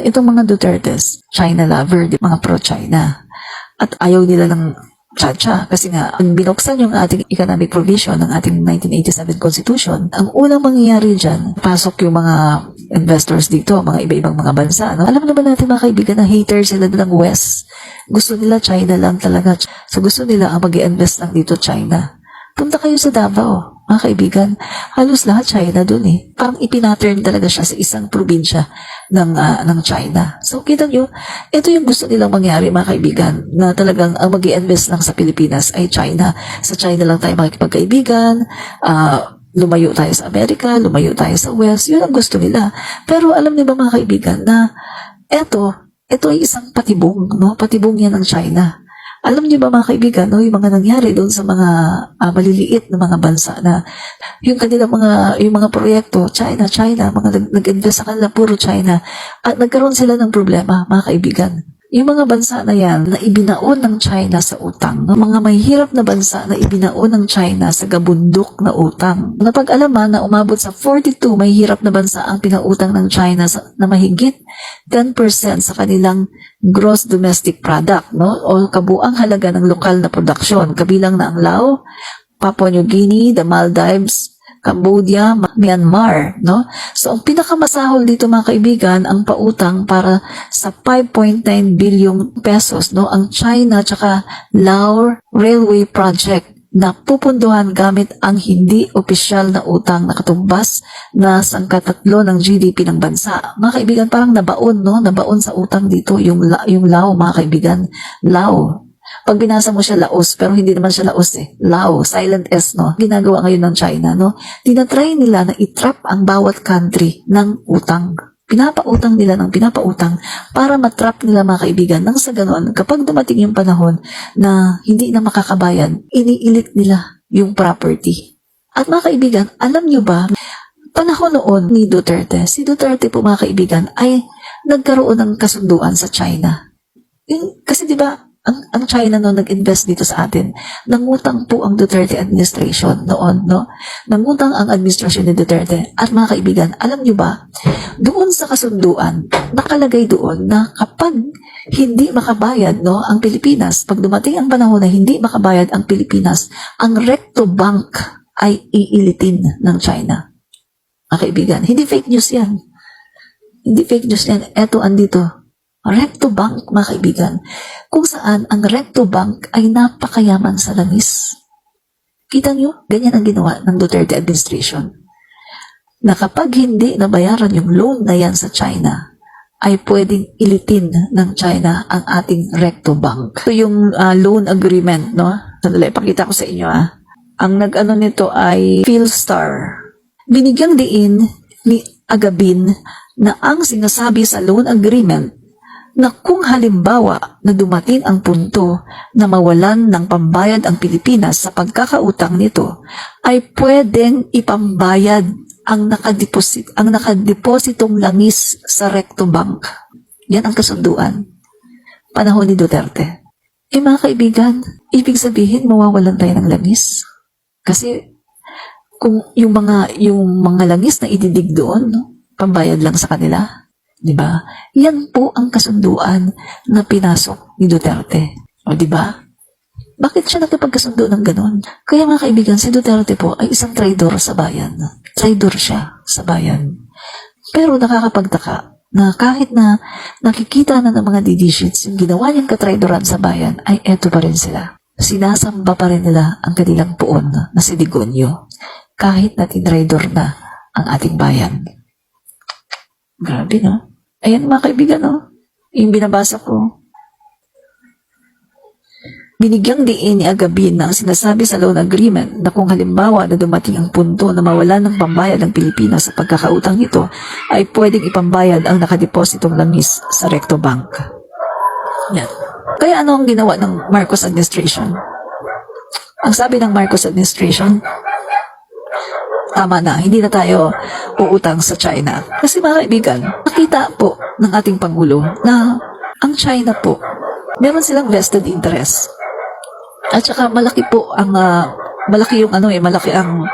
itong mga Dutertes, China lover, mga pro-China. At ayaw nila ng Chacha kasi nga, ang binuksan yung ating economic provision ng ating 1987 Constitution, ang unang mangyayari dyan, pasok yung mga investors dito, mga iba-ibang mga bansa. No? Alam naman natin mga kaibigan na haters sila ng West. Gusto nila China lang talaga. So gusto nila ang mag-i-invest lang dito China. Punta kayo sa Davao, mga kaibigan. Halos lahat China dun eh. Parang ipinattern talaga siya sa isang probinsya ng China. So kita nyo, ito yung gusto nilang mangyari mga kaibigan, na talagang ang mag-i-invest lang sa Pilipinas ay China. Sa China lang tayo makikipagkaibigan, lumayo tayo sa Amerika, lumayo tayo sa West. Yun ang gusto nila. Pero alam niyo ba mga kaibigan na ito ay isang patibong, no? Patibong yan ng China. Alam niyo ba mga kaibigan, no, yung mga nangyari doon sa mga maliliit na mga bansa na yung kanilang yung mga proyekto, China, mga nag-invest sa kanila, puro China. At nagkaroon sila ng problema, mga kaibigan. Yung mga bansa na yan na ibinaon ng China sa utang, mga mahihirap na bansa na ibinaon ng China sa gabundok na utang. Napag-alaman na umabot sa 42 mahihirap na bansa ang pinautang ng China na mahigit 10% sa kanilang gross domestic product, no? O kabuang halaga ng lokal na produksyon, kabilang na ang Laos, Papua New Guinea, the Maldives, Cambodia, Myanmar, no? So, ang pinakamasahol dito mga kaibigan, ang pautang para sa 5.9 billion pesos, no? Ang China tsaka Laos Railway Project na pupunduhan gamit ang hindi opisyal na utang na katumbas na sangkatatlo ng GDP ng bansa. Mga kaibigan, parang nabaon, no? Nabaon sa utang dito yung Laos, mga kaibigan. Laos. Pag binasa mo siya Laos, pero hindi naman siya Laos eh. Laos, silent S, no? Ginagawa ngayon ng China, no? Tinatry nila na itrap ang bawat country ng utang. Pinapautang nila ng pinapautang para matrap nila mga kaibigan. Nang sa ganon, kapag dumating yung panahon na hindi na makakabayan, iniilit nila yung property. At mga kaibigan, alam nyo ba, panahon noon ni Duterte, si Duterte po mga kaibigan, ay nagkaroon ng kasunduan sa China. Kasi di ba, ang China noon nag-invest dito sa atin. Nangutang po ang Duterte administration noon, no? Nangutang ang administrasyon ni Duterte. At mga kaibigan, alam nyo ba, doon sa kasunduan, nakalagay doon na kapag hindi makabayad, no, ang Pilipinas, pag dumating ang panahon na hindi makabayad ang Pilipinas, ang Recto Bank ay iilitin ng China. Mga kaibigan, hindi fake news yan. Hindi fake news yan. Eto, andito. Recto Bank, mga kaibigan, kung saan ang Recto Bank ay napakayaman sa langis. Kita nyo, ganyan ang ginawa ng Duterte administration. Na kapag hindi nabayaran yung loan na yan sa China, ay pwedeng ilitin ng China ang ating Recto Bank. Ito yung loan agreement, no? Sandali, pakita ko sa inyo, Ang nag-ano nito ay Philstar. Binigyang diin ni Agabin na ang sinasabi sa loan agreement na kung halimbawa na dumating ang punto na mawalan ng pambayad ang Pilipinas sa pagkakautang nito, ay pwedeng ipambayad ang nakadepositong langis sa Recto Bank. Yan ang kasunduan. Panahon ni Duterte. Mga kaibigan, ibig sabihin mawawalan tayo ng langis. Kasi kung yung mga langis na ididig doon, no, pambayad lang sa kanila. Diba? Yan po ang kasunduan na pinasok ni Duterte. O diba? Bakit siya nagkapagkasundo ng ganon? Kaya mga kaibigan, si Duterte po ay isang traidor sa bayan. Traidor siya sa bayan. Pero nakakapagtaka na kahit na nakikita na ng mga didishits yung ginawa niyang katraidoran sa bayan, ay eto pa rin sila. Sinasamba pa rin nila ang kanilang puon na si Digonyo. Kahit na tinraidor na ang ating bayan. Grabe, no? Ayan mga kaibigan, no? Yung binabasa ko. Binigyang diin ni Agabin na ang sinasabi sa loan agreement na kung halimbawa na dumating ang punto na mawalan ng pambayad ng Pilipinas sa pagkakautang nito, ay pwedeng ipambayad ang nakadepositong langis sa Recto Bank. Yan. Kaya ano ang ginawa ng Marcos administration? Ang sabi ng Marcos administration, tama na, hindi na tayo uutang sa China. Kasi mga kaibigan, nakita po ng ating Pangulo na ang China po, meron silang vested interest. At saka malaki po ang, malaki yung malaki ang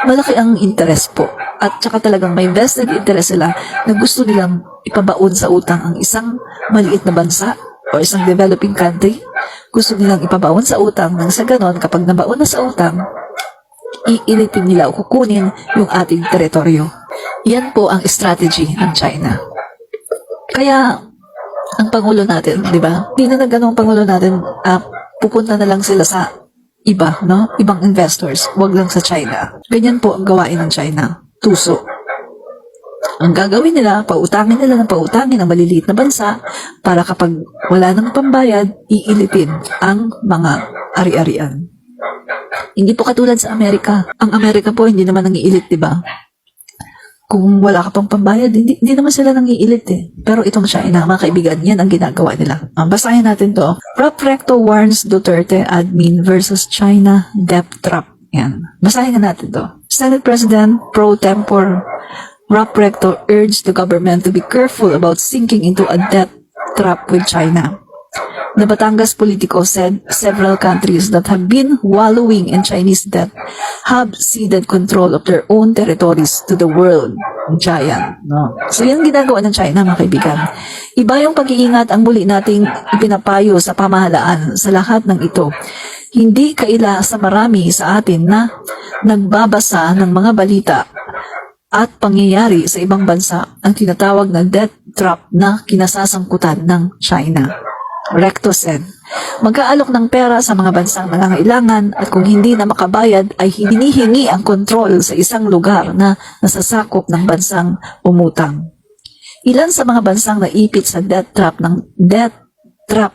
malaki ang interest po. At saka talagang may vested interest sila na gusto nilang ipabaon sa utang ang isang maliit na bansa o isang developing country. Gusto nilang ipabaon sa utang nang sa ganon, kapag nabaon na sa utang, iilitin nila o kukunin yung ating teritoryo. Yan po ang strategy ng China. Kaya, ang Pangulo natin, di ba? Hindi na ganun ang Pangulo natin, pupunta na lang sila sa iba, no? Ibang investors, wag lang sa China. Ganyan po ang gawain ng China. Tuso. Ang gagawin nila, pautangin nila ng pautangin ng maliliit na bansa para kapag wala nang pambayad, iilitin ang mga ari-arian. Hindi po katulad sa Amerika. Ang Amerika po, hindi naman nangiilit, di ba? Kung wala ka pang pambayad, hindi naman sila nangiilit eh. Pero itong China, mga kaibigan, yan ang ginagawa nila. Basahin natin to. Rob Recto warns Duterte admin versus China debt trap. Yan. Basahin natin to. Senate President pro tempore Rob Recto urged the government to be careful about sinking into a debt trap with China. The Batangas Politico said several countries that have been wallowing in Chinese debt have ceded control of their own territories to the world giant. No? So yan ginagawa ng China, mga kaibigan. Iba yung pag-iingat ang muli nating ipinapayo sa pamahalaan sa lahat ng ito. Hindi kaila sa marami sa atin na nagbabasa ng mga balita at pangyayari sa ibang bansa ang tinatawag na debt trap na kinasasangkutan ng China. Recto said, mag-aalok ng pera sa mga bansang nangangailangan at kung hindi na makabayad ay hinihingi ang kontrol sa isang lugar na nasasakop ng bansang umutang. Ilan sa mga bansang naipit sa debt trap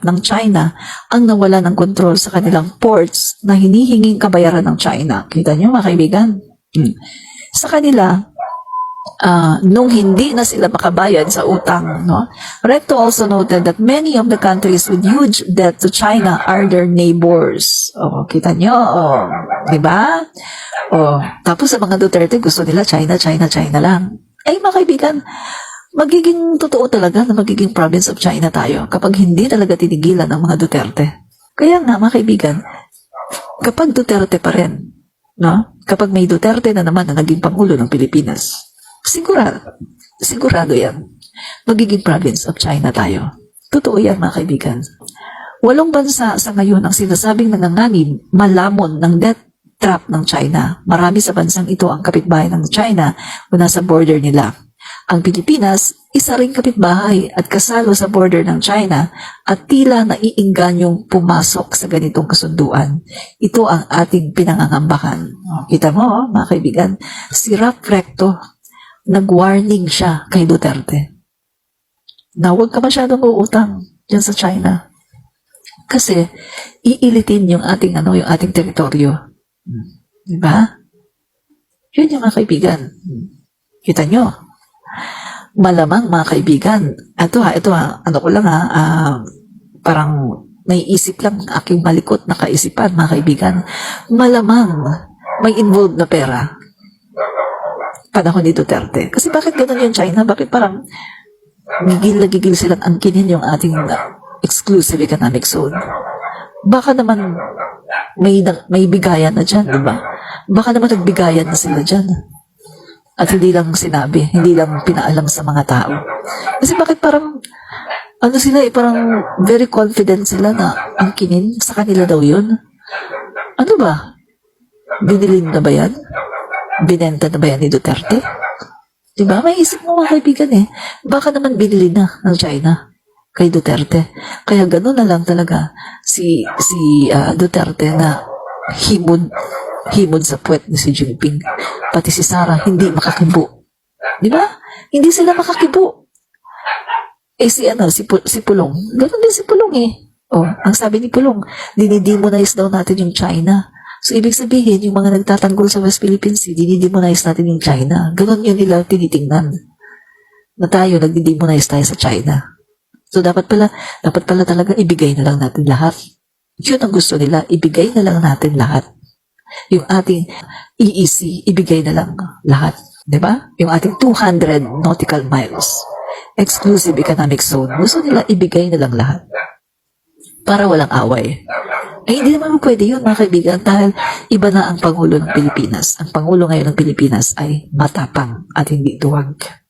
ng China ang nawala ng kontrol sa kanilang ports na hinihinging kabayaran ng China. Kita niyo, mga kaibigan? Sa kanila, nung hindi na sila makabayad sa utang, no? Recto also noted that many of the countries with huge debt to China are their neighbors. Kita nyo, di ba? Tapos sa mga Duterte, gusto nila China, China, China lang. Ay, mga kaibigan, magiging totoo talaga na magiging province of China tayo kapag hindi talaga tinigilan ng mga Duterte. Kaya nga, mga kaibigan, kapag Duterte pa rin, no? Kapag may Duterte na naman na naging Pangulo ng Pilipinas, sigurado yan. Magiging province of China tayo. Totoo yan, mga kaibigan. 8 bansa sa ngayon ang sinasabing nanganganib malamon ng debt trap ng China. Marami sa bansang ito ang kapitbahay ng China o nasa border nila. Ang Pilipinas, isa ring kapitbahay at kasalo sa border ng China at tila naiingganyong pumasok sa ganitong kasunduan. Ito ang ating pinangangambahan. Kita mo, mga kaibigan, si Rob Recto, nag-warning siya kay Duterte na huwag ka masyadong uutang dyan sa China kasi iilitin yung ating yung ating teritoryo. Diba? Yun yung mga kaibigan. Kita nyo? Malamang, mga kaibigan, ito ano ko lang parang may isip lang aking malikot na kaisipan, mga kaibigan. Malamang may involved na pera panahon ni Duterte. Kasi bakit ganun yung China? Bakit parang gigil na gigil silang angkinin yung ating exclusive economic zone? Baka naman may bigayan na dyan, di ba? Baka naman nagbigayan na sila dyan. At hindi lang sinabi, hindi lang pinaalam sa mga tao. Kasi bakit parang, parang very confident sila na angkinin sa kanila daw yun? Ano ba? Binilin na ba yan? Binenta na ba yan ni Duterte? Diba? May isip mo, mga kaibigan baka naman binili na ng China kay Duterte. Kaya gano'n na lang talaga si Duterte na himod sa puwet ni Xi Jinping. Pati si Sara hindi makakibo. Diba? Hindi sila makakibo. Si Pulong. Gano'n din si Pulong ang sabi ni Pulong, dinidemonize daw natin yung China. So, ibig sabihin, yung mga nagtatanggol sa West Philippine Sea, dinidemonize natin yung China. Ganon yun nila tinitingnan. Na tayo, nagdidemonize tayo sa China. So, dapat pala talaga ibigay na lang natin lahat. Yun ang gusto nila, ibigay na lang natin lahat. Yung ating EEC, ibigay na lang lahat. Diba? Yung ating 200 nautical miles. Exclusive economic zone. Gusto nila ibigay na lang lahat. Para walang away. Hindi naman pwede yun, mga kaibigan, dahil iba na ang Pangulo ng Pilipinas. Ang Pangulo ngayon ng Pilipinas ay matapang at hindi duwag.